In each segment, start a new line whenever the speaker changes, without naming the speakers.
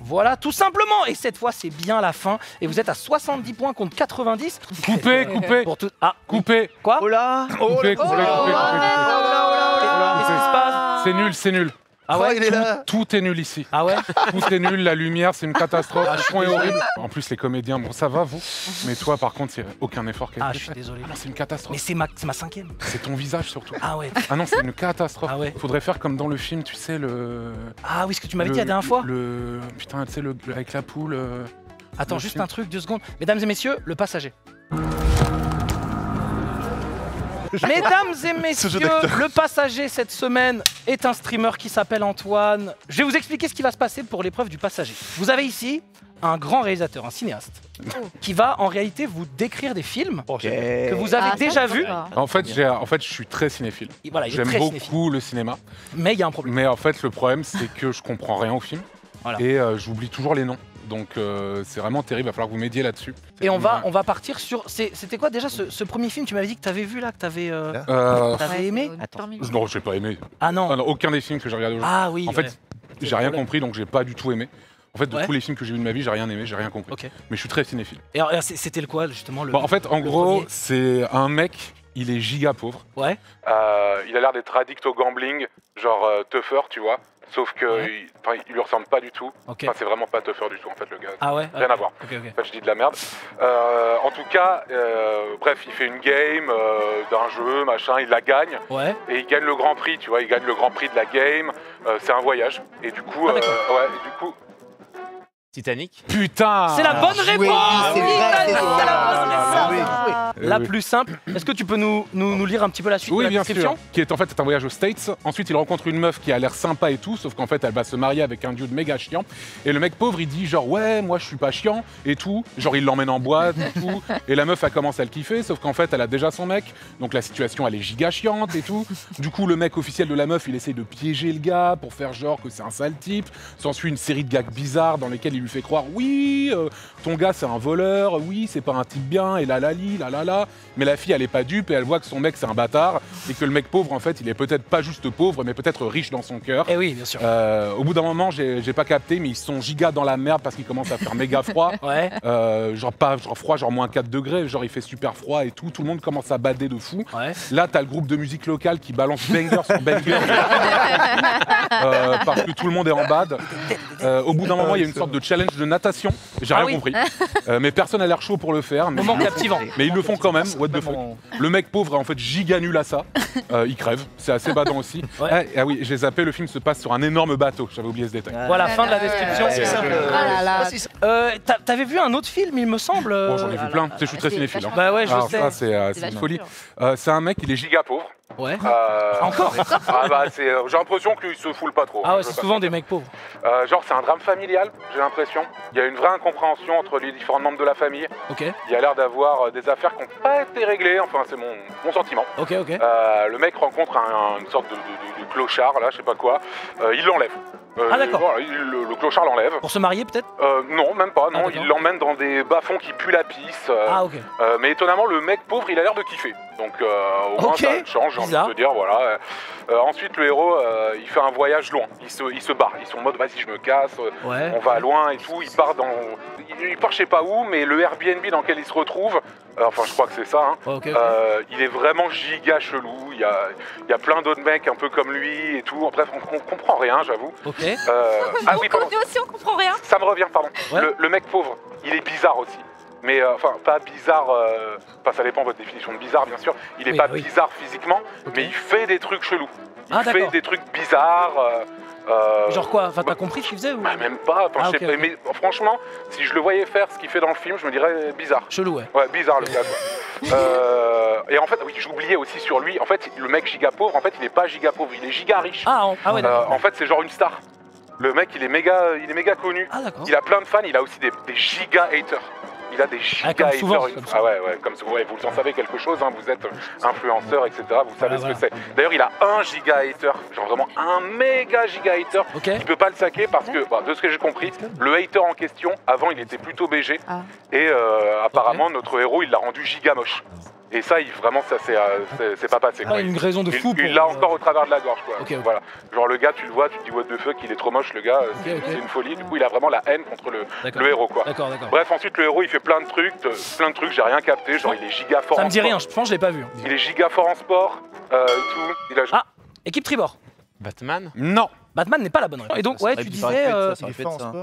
Voilà, tout simplement. Et cette fois, c'est bien la fin. Et vous êtes à 70 points contre 90.
Coupé.
Pour tout... Ah,
Coupé.
quoi?
Oh là.
Coupé.
Qu'est-ce qui se passe?
C'est nul.
Ah ouais,
il est là.
Tout est nul ici.
Ah ouais?
Tout est nul, la lumière, c'est une catastrophe, le son est horrible. En plus, les comédiens, bon, ça va, vous. Mais toi, par contre, c'est aucun effort qui a
Ah,
été
je suis
fait.
désolé.
Ah non, c'est une catastrophe.
Mais c'est ma cinquième.
C'est ton visage, surtout.
Ah ouais.
Ah non, c'est une catastrophe.
Ah ouais.
Faudrait faire comme dans le film, tu sais, le...
Ah oui, ce que tu m'avais dit la dernière fois.
Putain, tu sais, avec la poule...
Attends,
le
juste
film.
un truc, 2 secondes. Mesdames et messieurs, le passager. Mesdames et messieurs, le passager cette semaine est un streamer qui s'appelle Antoine. Je vais vous expliquer ce qui va se passer pour l'épreuve du passager. Vous avez ici un grand réalisateur, un cinéaste, qui va en réalité vous décrire des films que vous avez déjà vus.
En fait, je suis très cinéphile.
Et voilà, il est
J'aime
très
beaucoup
cinéphile.
le cinéma.
Mais il y a un problème.
Mais en fait, le problème, c'est que je comprends rien au film.
Voilà.
Et j'oublie toujours les noms. Donc c'est vraiment terrible, il va falloir que vous m'aidiez là-dessus.
Et on va partir sur... C'était quoi déjà ce premier film? Tu m'avais dit que tu avais vu là, que tu avais aimé?
Attends.
Non, j'ai pas aimé.
Ah non.
Ah non, aucun des films que j'ai regardé aujourd'hui.
Ah oui.
En fait, j'ai rien compris, donc j'ai pas du tout aimé. En fait, de
Ouais.
tous les films que j'ai vus de ma vie, j'ai rien aimé, j'ai rien compris.
Ok.
Mais je suis très cinéphile.
Et alors, c'était le quoi justement le...
Bon, en fait, en
le
gros,
premier
c'est un mec, il est giga pauvre.
Ouais.
Il a l'air d'être addict au gambling, genre Tuffer, tu vois. Sauf que
Ouais.
il lui ressemble pas du tout.
Ok.
Enfin, c'est vraiment pas Tuffer du tout, en fait, le gars.
Ah ouais.
Rien à voir.
Ok.
En fait, je dis de la merde. En tout cas, bref, il fait une game d'un jeu, machin, il la gagne.
Ouais.
Et il gagne le grand prix, tu vois, il gagne le grand prix de la game. C'est un voyage. Et du coup,
Titanic.
Putain.
C'est la bonne réponse.
c'est vrai,
Titanic,
c'est
c'est la
vrai.
bonne
Ah
réponse.
oui.
La
Oui.
plus simple. Est-ce que tu peux nous lire un petit peu la suite de
Oui,
la
bien
description?
sûr. Qui est en fait c'est un voyage aux States. Ensuite, il rencontre une meuf qui a l'air sympa et tout, sauf qu'en fait, elle va se marier avec un dude méga chiant. Et le mec pauvre, il dit genre ouais, moi je suis pas chiant et tout. Genre il l'emmène en boîte et tout. Et la meuf, elle commence à le kiffer, sauf qu'en fait, elle a déjà son mec. Donc la situation, elle est giga chiante et tout. Du coup, le mec officiel de la meuf, il essaye de piéger le gars pour faire genre que c'est un sale type. S'ensuit une série de gags bizarres dans lesquels il lui fait croire oui, ton gars c'est un voleur, oui, c'est pas un type bien et là. Mais la fille, elle est pas dupe et elle voit que son mec c'est un bâtard et que le mec pauvre, en fait, il est peut-être pas juste pauvre, mais peut-être riche dans son cœur.
Eh oui, bien sûr.
Au bout d'un moment, j'ai pas capté, mais ils sont giga dans la merde parce qu'il commence à faire méga froid.
Ouais.
Genre froid, genre moins 4 degrés, genre il fait super froid et tout. Tout le monde commence à bader de fou.
Ouais.
Là, t'as le groupe de musique locale qui balance banger sur banger. Parce que tout le monde est en bad. Au bout d'un moment, il y a une sorte de challenge de natation. J'ai rien
oui.
compris. Mais personne n'a l'air chaud pour le faire. Mais,
Moment captivant.
mais ils le font quand même. What the fuck.
Vraiment.
Le mec pauvre est en fait giga nul à ça. Il crève. C'est assez badant aussi.
Ouais.
Ah oui, j'ai zappé, le film se passe sur un énorme bateau. J'avais oublié ce détail.
Voilà, fin de la description.
C'est simple.
Ah là là.
T'avais vu un autre film, il me semble.
Bon, j'en ai vu plein. Tu sais, je suis très cinéphile. Hein.
Bah ouais, je
Alors
sais.
ça, c'est une
vachement
folie.
dur.
C'est un mec, il est giga pauvre.
Ouais. Encore.
J'ai l'impression qu'il se foule pas trop.
Ah ouais, c'est souvent des mecs pauvres.
Genre, c'est un drame familial, j'ai l'impression. Il y a une vraie incompréhension entre les différents membres de la famille.
Ok.
Il y a l'air d'avoir des affaires qui n'ont pas été réglées, enfin, c'est mon sentiment.
Ok.
Le mec rencontre une sorte de clochard, là, je sais pas quoi. Il l'enlève.
Ah, d'accord.
Voilà, le clochard l'enlève.
Pour se marier peut-être?
Non, même pas.
Ah,
Non,
d'accord.
il l'emmène dans des bas-fonds qui puent la pisse.
Ah ok.
Mais étonnamment, le mec pauvre, il a l'air de kiffer. Donc, au moins,
Ok.
ça change, j'ai envie
Bizarre.
de te dire, voilà. Ensuite, le héros, il fait un voyage loin. Il se barre. Ils sont en mode, vas-y, je me casse.
Ouais.
On va loin et tout. Il part je sais pas où, mais le Airbnb dans lequel il se retrouve, enfin, je crois que c'est ça, hein,
Ok.
il est vraiment giga chelou. Il y a plein d'autres mecs un peu comme lui et tout. Bref, on comprend rien, j'avoue.
Ok.
Ah oui, pardon.
Nous aussi, on comprend rien.
Ça me revient, pardon.
Ouais.
Le mec pauvre, il est bizarre aussi. Mais enfin, pas bizarre, ça dépend de votre définition de bizarre, bien sûr. Il est
Oui,
pas
oui.
bizarre physiquement,
Ok.
mais il fait des trucs chelous. Il
Ah,
fait
d'accord.
des trucs bizarres.
Genre quoi? Enfin, t'as compris ce qu'il faisait ou...
Bah, même pas. Enfin,
Ah,
je sais
ok,
pas,
ok.
mais franchement, si je le voyais faire ce qu'il fait dans le film, je me dirais bizarre.
Chelou, ouais.
Ouais, bizarre le gars, quoi. Et en fait, oui, j'oubliais aussi sur lui. En fait, le mec giga pauvre, en fait, il est pas giga pauvre, il est giga riche.
Ah ouais, d'accord.
En fait, c'est genre une star. Le mec, il est méga connu.
Ah d'accord.
Il a plein de fans, il a aussi des giga haters. Il a des giga
comme
haters.
souvent,
Ah
comme souvent.
ouais, comme souvent. Ouais, vous en savez quelque chose, hein, vous êtes influenceur, etc. Vous savez
Voilà,
ce que c'est. D'ailleurs, il a un giga hater, genre vraiment un méga giga hater.
Ok.
Il peut pas le saquer parce que, bah, de ce que j'ai compris, le hater en question, avant, il était plutôt BG.
Ah.
Et apparemment, notre héros, il l'a rendu giga moche. Et ça, vraiment, ça c'est pas passé. Quoi.
Une raison de fou.
Il l'a encore au travers de la gorge, quoi.
Ok.
Voilà. Genre le gars, tu le vois, tu te dis what the fuck, il est trop moche, le gars. C'est une folie. Du coup, il a vraiment la haine contre le héros, quoi.
D'accord.
Bref, ensuite, le héros, il fait plein de trucs, j'ai rien capté. Genre, il est giga fort.
Ça me dit rien. Je pense que je l'ai pas vu.
Il est giga fort en sport, tout.
Ah, équipe Tribord.
Batman?
Non.
Batman n'est pas la bonne réponse. Et donc, ouais, tu disais.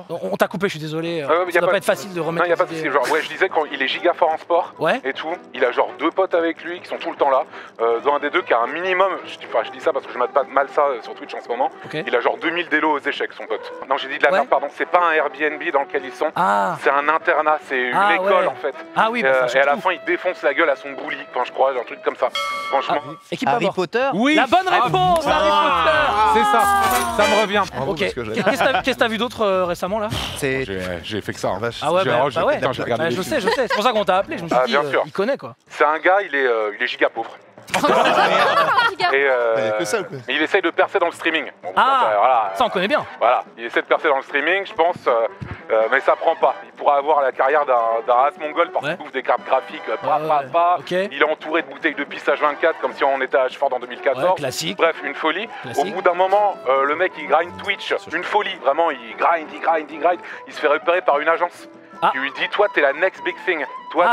On t'a coupé, je suis désolé. Ça doit pas être facile de remettre.
Non, y a pas de souci. Genre, ouais, je disais qu'il est giga fort en sport et tout. Il a genre 2 potes avec lui qui sont tout le temps là. Dans un des deux qui a un minimum. Je dis ça parce que je mate pas mal ça sur Twitch en ce moment.
Okay.
Il a genre 2000 délos aux échecs, son pote. Non, j'ai dit de la merde, pardon. C'est pas un Airbnb dans lequel ils sont. C'est un internat. C'est une école en fait.
Ah oui,
et à la fin, il défonce la gueule à son bully, quand je crois, un truc comme ça. Franchement.
Harry Potter?
Oui.
La bonne réponse, Harry Potter.
C'est ça. Ça me revient.
Ok. Qu'est-ce que t'as vu d'autre récemment là?
J'ai fait que ça. Hein.
Ah ouais,
J'ai regardé.
je sais. C'est pour ça qu'on t'a appelé. Je me suis dit, il connaît quoi.
C'est un gars, il est giga pauvre. Mais il essaye de percer dans le streaming. Bon,
ça on connaît bien.
Voilà, il essaie de percer dans le streaming, je pense, mais ça prend pas. Il pourra avoir la carrière d'un race mongol parce qu'il bouffe des cartes graphiques, Il est entouré de bouteilles de pisse H24 comme si on était à H4 en 2014.
Classique.
Bref, une folie. Au bout d'un moment, le mec il grind Twitch, une folie, vraiment, il grind. Il se fait repérer par une agence. Qui lui dit, toi t'es la next big thing. Toi,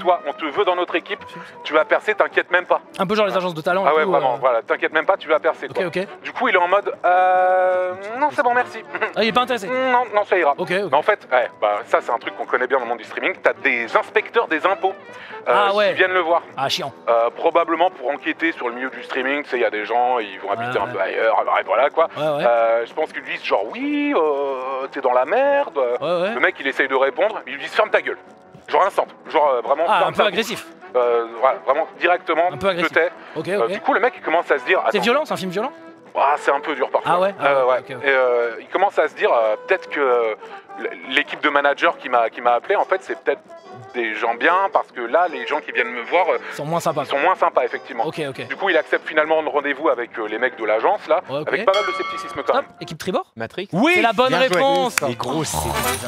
toi, on te veut dans notre équipe, tu vas percer, t'inquiète même pas.
Un peu genre les agences de talent.
Ah ouais, vraiment, voilà, t'inquiète même pas, tu vas percer. Quoi. Du coup, il est en mode, non, c'est bon, merci.
Ah, il est pas intéressé.
Non, ça ira.
Mais
en fait, ça c'est un truc qu'on connaît bien dans le monde du streaming. T'as des inspecteurs des impôts qui viennent le voir.
Ah, chiant.
Probablement pour enquêter sur le milieu du streaming. Tu sais, il y a des gens, ils vont habiter un peu ailleurs, voilà quoi. Je pense qu'ils lui disent genre, oui, t'es dans la merde. Le mec, il essaye de répondre, ils lui disent, ferme ta gueule. Genre instant, genre vraiment.
Ah, un peu agressif.
Voilà, vraiment directement.
Un peu agressif.
Du coup, le mec il commence à se dire.
C'est violent, c'est un film violent.
C'est un peu dur parfois.
Ah ouais.
Et il commence à se dire peut-être que l'équipe de managers qui m'a appelé, en fait, c'est peut-être des gens bien parce que là, les gens qui viennent me voir
sont moins sympas.
Effectivement.
Ok.
Du coup, il accepte finalement le rendez-vous avec les mecs de l'agence là, avec pas mal de scepticisme quand même.
Équipe Tribord.
Matrix.
Oui, c'est la bonne réponse.
Les gros, c'est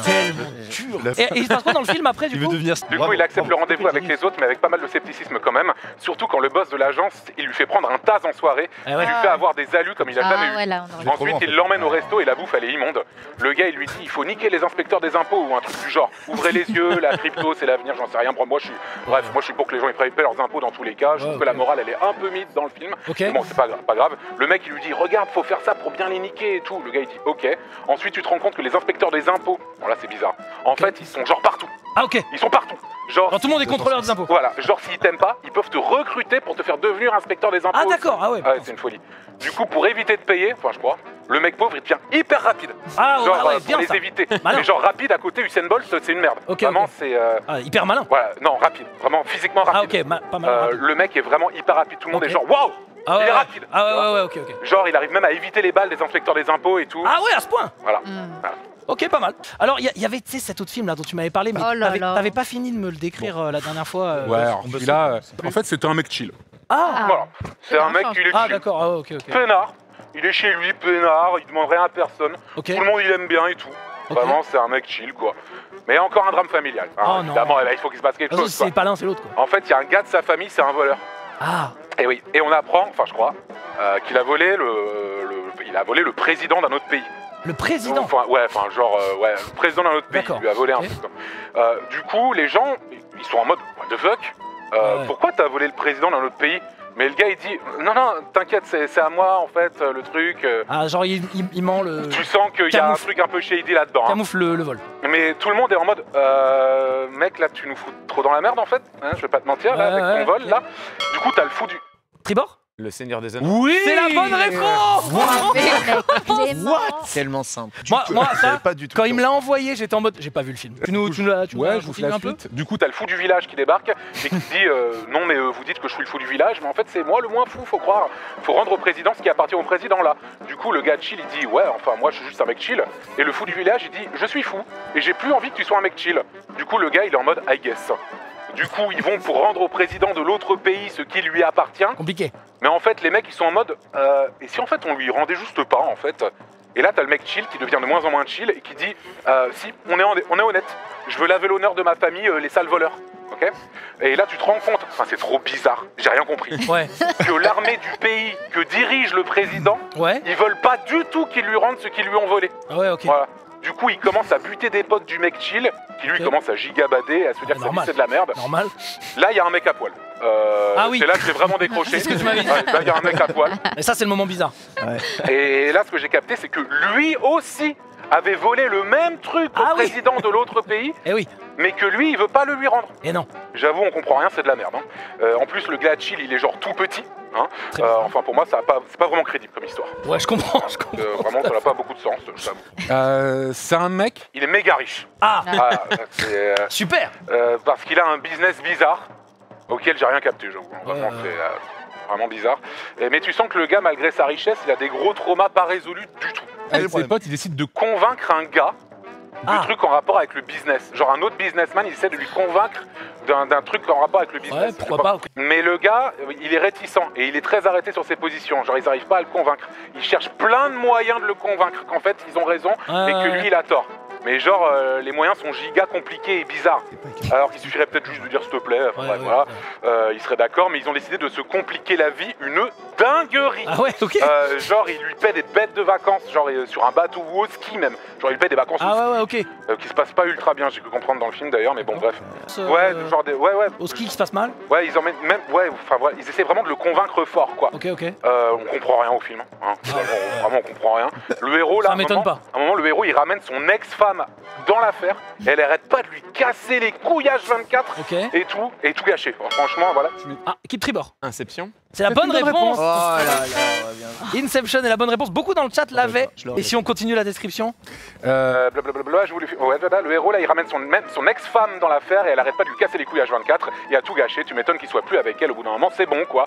tellement dur.
Et il se passe quoi dans le film après du coup?
Du coup, il accepte le rendez-vous avec les autres, mais avec pas mal de scepticisme quand même. Surtout quand le boss de l'agence, il lui fait prendre un tas en soirée, il lui fait avoir des alus comme il a jamais eu. Ensuite, il l'emmène au resto et la bouffe elle est immonde. Le gars, il lui dit, il faut niquer les inspecteurs des impôts ou un truc du genre. Ouvrez les yeux, la crypto, c'est l'avenir, j'en sais rien. Moi, je suis pour que les gens ils paient leurs impôts dans tous les cas. Je trouve que la morale, elle est un peu mise dans le film. Bon, c'est pas grave. Le mec, il lui dit, regarde, faut faire ça pour bien les niquer et tout. Le gars, il dit, ok. Ensuite, tu te rends compte que les inspecteurs des impôts, bon là, c'est bizarre. En fait, ils sont genre partout.
Ah ok.
Ils sont partout. Genre
tout le monde est contrôleur des impôts.
Voilà, genre s'ils t'aiment pas, ils peuvent te recruter pour te faire devenir inspecteur des impôts.
Ah d'accord, ah ouais.
C'est une folie. Du coup, pour éviter de payer, enfin je crois, le mec pauvre il devient hyper rapide.
Ah ouais,
genre
pour
bien les éviter. Mais genre rapide à côté Usain Bolt, c'est une merde. Vraiment c'est
hyper malin.
Voilà, non, rapide, vraiment physiquement rapide.
Ah ok, pas mal.
Le mec est vraiment hyper rapide, tout le monde est genre waouh. Il est rapide.
Ah ouais, ok.
Genre il arrive même à éviter les balles des inspecteurs des impôts et tout.
Ah ouais, à ce point.
Voilà.
Ok, pas mal. Alors, il y avait, tu sais, cet autre film là dont tu m'avais parlé, mais t'avais pas fini de me le décrire la dernière fois.
Ouais, alors celui-là, en fait, c'était un mec chill. Voilà. C'est un mec qui est chill.
Ah d'accord, ok.
Peinard. Il est chez lui, peinard, il demande rien à personne. Tout le monde il aime bien et tout. Vraiment, c'est un mec chill quoi. Mais encore un drame familial. Évidemment, il faut qu'il se passe quelque chose.
C'est pas l'un, c'est l'autre quoi.
En fait, il y a un gars de sa famille, c'est un voleur.
Ah.
Et oui. Et on apprend, enfin je crois, qu'il a volé le président d'un autre pays.
Le président.
Le président d'un autre pays, il lui a volé un truc. Du coup, les gens, ils sont en mode what the fuck. Pourquoi t'as volé le président d'un autre pays? Mais le gars il dit non t'inquiète c'est à moi en fait le truc.
Ah genre il ment le.
Tu sens qu'il y a un truc un peu shady là-dedans.
Camoufle le vol.
Mais tout le monde est en mode mec là tu nous fous trop dans la merde en fait. Hein, je vais pas te mentir là avec ton vol là. Du coup t'as le fou du.
Tribord.
Le Seigneur des Anneaux.
Oui, c'est la bonne réponse.
What? Tellement simple.
Moi ça, quand il me l'a envoyé, j'étais en mode, j'ai pas vu le film. Tu nous
je vous file un peu. Du coup, t'as le fou du village qui débarque et qui dit non mais vous dites que je suis le fou du village, mais en fait c'est moi le moins fou, faut croire. Faut rendre au président ce qui appartient au président là. Du coup, le gars chill il dit ouais, enfin moi je suis juste un mec chill. Et le fou du village il dit je suis fou et j'ai plus envie que tu sois un mec chill. Du coup, le gars il est en mode I guess. Du coup, ils vont pour rendre au président de l'autre pays ce qui lui appartient.
Compliqué.
Mais en fait, les mecs, ils sont en mode et si en fait on lui rendait juste pas, en fait. Et là, t'as le mec chill qui devient de moins en moins chill et qui dit si, on est honnête. Je veux laver l'honneur de ma famille, les sales voleurs. ok. Et là, tu te rends compte, enfin, c'est trop bizarre, j'ai rien compris,
Ouais.
que l'armée du pays que dirige le président,
Ouais.
ils veulent pas du tout qu'ils lui rendent ce qu'ils lui ont volé.
Ah ouais, ok.
Voilà. Du coup, il commence à buter des potes du mec chill, qui lui
Ok.
commence à gigabader, à se dire que sa vie,
Normal.
c'est de la merde.
Normal.
Là, il y a un mec à poil.
Ah oui.
C'est là que j'ai vraiment décroché.
C'est ce que tu m'avais dit.
Ouais, là, il y a un mec à poil.
Et ça, c'est le moment bizarre.
Et là, ce que j'ai capté, c'est que lui aussi avait volé le même truc au
Ah oui.
président de l'autre pays,
Eh oui.
mais que lui, il veut pas le lui rendre.
Et non.
J'avoue, on comprend rien, c'est de la merde. Hein. En plus, le gars chill, il est genre tout petit. Hein.
Très bien.
Enfin, pour moi, c'est pas vraiment crédible comme histoire.
Ouais, je comprends. Je comprends.
Vraiment, ça n'a pas beaucoup de sens, je t'avoue. C'est un mec. Il est méga riche.
Ah,
Ah, c'est,
super.
parce qu'il a un business bizarre auquel j'ai rien capté, j'avoue. Vraiment,
Ouais.
c'est vraiment bizarre. Mais tu sens que le gars, malgré sa richesse, il a des gros traumas pas résolus du tout.
Avec ses potes, ils décident de
Convaincre un gars de
Ah.
trucs en rapport avec le business. Genre un autre businessman, il essaie de lui convaincre d'un truc en rapport avec le business.
Ouais, pourquoi pas.
Mais le gars, il est réticent et il est très arrêté sur ses positions. Genre, ils n'arrivent pas à le convaincre. Ils cherchent plein de moyens de le convaincre qu'en fait, ils ont raison et que lui, il a tort. Mais genre, les moyens sont giga compliqués et bizarres. Alors qu'il suffirait peut-être juste de dire s'il te plaît. Enfin, bref, voilà. Il serait d'accord, mais ils ont décidé de se compliquer la vie une dinguerie.
Ah ouais, ok.
Genre, il lui paie des bêtes de vacances, genre sur un bateau ou au ski même. Genre, il lui paie des vacances au
Ah ouais, ok.
qui se passent pas ultra bien, j'ai pu comprendre dans le film d'ailleurs, mais bon, bref.
Euh,
Ouais, genre des. Ouais.
Au ski qui se passe mal.
Ouais, ils emmènent même. Ouais, enfin voilà, ils essaient vraiment de le convaincre fort, quoi.
Ok, ok.
On comprend rien au film. Hein. Vraiment, on comprend rien. Le héros, là,
Ça m'étonne pas.
à un moment, le héros, il ramène son ex-femme dans l'affaire et elle arrête pas de lui casser les couilles H24
Ok.
et tout gâcher. Franchement, voilà.
Ah, équipe Tribord.
Inception.
C'est la bonne réponse.
Oh là là, ouais, bien.
Inception est la bonne réponse. Beaucoup dans le chat l'avaient.
je l'aurais
Et si on continue la description?
Blablabla, je voulais. Ouais, voilà, le héros là, il ramène son ex-femme dans l'affaire et elle arrête pas de lui casser les couilles H24 et à tout gâcher. Tu m'étonnes qu'il soit plus avec elle au bout d'un moment, c'est bon quoi.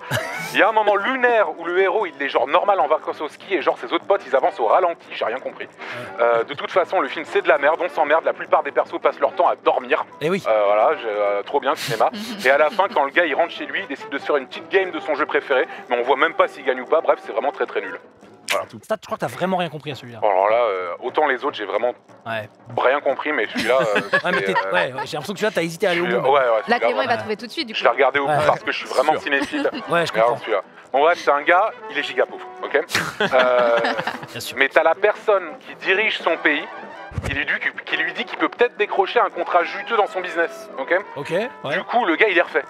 Il y a un moment lunaire où le héros il est genre normal en vacances au ski et genre ses autres potes ils avancent au ralenti, j'ai rien compris. De toute façon, le film c'est de la merde, on s'emmerde, la plupart des persos passent leur temps à dormir.
Eh oui.
Voilà, trop bien le cinéma. Et à la fin, quand le gars il rentre chez lui, il décide de se faire une petite game de son jeu préféré, mais on voit même pas s'il gagne ou pas. Bref, c'est vraiment très très nul.
Stat, je crois que t'as vraiment rien compris à celui-là.
Alors là, autant les autres j'ai vraiment
Ouais.
rien compris, mais celui-là.
Ouais, mais j'ai l'impression que celui-là, t'as hésité à aller au bout.
Ouais,
Là,
celui-là,
Clément, il va
vraiment.
trouver tout de suite, du coup.
Je l'ai regardé au bout
Ouais.
parce que je suis vraiment cinéphile.
Ouais, je
Regarde
comprends.
celui-là. Bon bref, c'est un gars, il est giga pauvre, ok.
Bien sûr.
Mais t'as la personne qui dirige son pays, qui lui dit qu'il peut peut-être décrocher un contrat juteux dans son business, ok.
Ok, ouais.
Du coup, le gars, il est refait.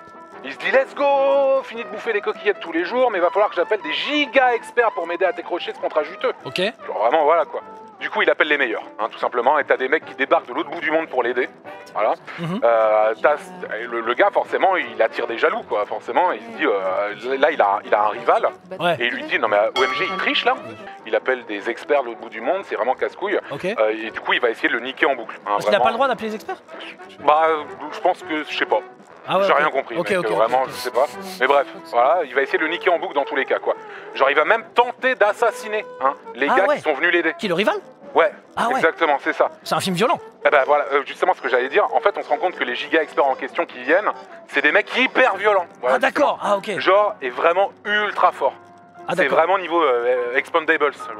Il se dit, let's go, fini de bouffer des coquillettes tous les jours, mais il va falloir que j'appelle des giga experts pour m'aider à décrocher ce contrat juteux.
Ok.
Genre vraiment, voilà quoi. Du coup, il appelle les meilleurs, hein, tout simplement, et t'as des mecs qui débarquent de l'autre bout du monde pour l'aider. Voilà.
Mhm.
Le gars, forcément, il attire des jaloux, quoi. Forcément, il se dit, là, il a un rival,
Ouais.
et il lui dit, non mais OMG, il triche là. Il appelle des experts de l'autre bout du monde, c'est vraiment casse-couille.
Ok.
Et du coup, il va essayer de le niquer en boucle. Hein,
Parce qu'il a
vraiment.
pas le droit d'appeler les experts?
Bah, je pense que, je sais pas.
Ah ouais.
J'ai
ok.
rien compris,
Ok,
mec,
ok,
vraiment,
ok.
je sais pas. Mais bref, voilà, il va essayer de le niquer en boucle dans tous les cas, quoi. Genre, il va même tenter d'assassiner les
Ah
gars
ouais.
qui sont venus l'aider.
Qui, le rival?
Ouais,
Ah ouais.
exactement, c'est ça.
C'est un film violent.
Eh ben voilà, justement ce que j'allais dire, en fait, on se rend compte que les giga experts en question qui viennent, c'est des mecs hyper violents. Voilà,
Ah d'accord. Ah ok.
genre, est vraiment ultra fort.
Ah
C'est
d'accord.
vraiment niveau Expandables, c'est un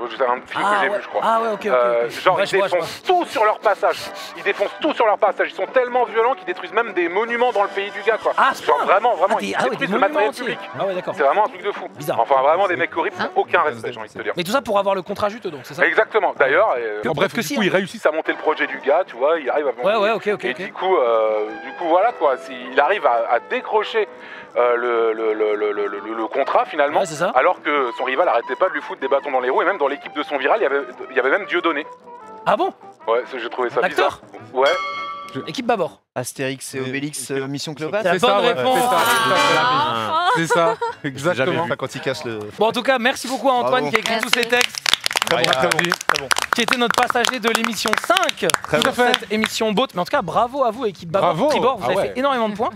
film que j'ai
ouais.
vu, je crois.
Ah ouais, ok, ok.
Genre,
Ouais,
ils
je vois,
défoncent tout sur leur passage. Ils défoncent tout sur leur passage. Ils sont tellement violents qu'ils détruisent même des monuments dans le pays du gars, quoi.
Ah, à ce
genre,
point
vraiment,
Ah,
ils
des
détruisent le
monuments
matériel
entiers.
public.
Ah ouais, d'accord.
C'est vraiment un truc de fou.
Bizarre.
Enfin, vraiment des mecs horribles qui n'ont aucun respect, j'ai envie de te dire.
Mais tout ça pour avoir le contrat juteux, donc, c'est ça?
Exactement. D'ailleurs,
bref,
du
si,
coup,
hein.
ils réussissent à monter le projet du gars, tu vois, il arrive à monter.
Ouais, ok, ok,
Et
ok.
du coup, voilà quoi, il arrive à décrocher le contrat finalement,
Ouais, c'est ça.
alors que son rival arrêtait pas de lui foutre des bâtons dans les roues, et même dans l'équipe de son viral, il y avait même Dieudonné.
Ah bon?
Ouais, j'ai trouvé ça
L'acteur
bizarre. Ouais.
Équipe Babor.
Astérix et Obélix, Mission
C'est
Cléopâtre.
la bonne réponse.
C'est ça,
Jamais
exactement.
vu. Quand il casse le.
Bon, en tout cas, merci beaucoup à Antoine
Bravo.
qui a écrit tous ces
Merci.
textes,
Très bon, très bon,
oui.
très bon.
qui était notre passager de l'émission 5
Très
sur
bon.
cette émission Boat. Mais en tout cas, bravo à vous, équipe Babor.
Bravo.
Tribord, vous
Ah
avez
ouais.
fait énormément de points.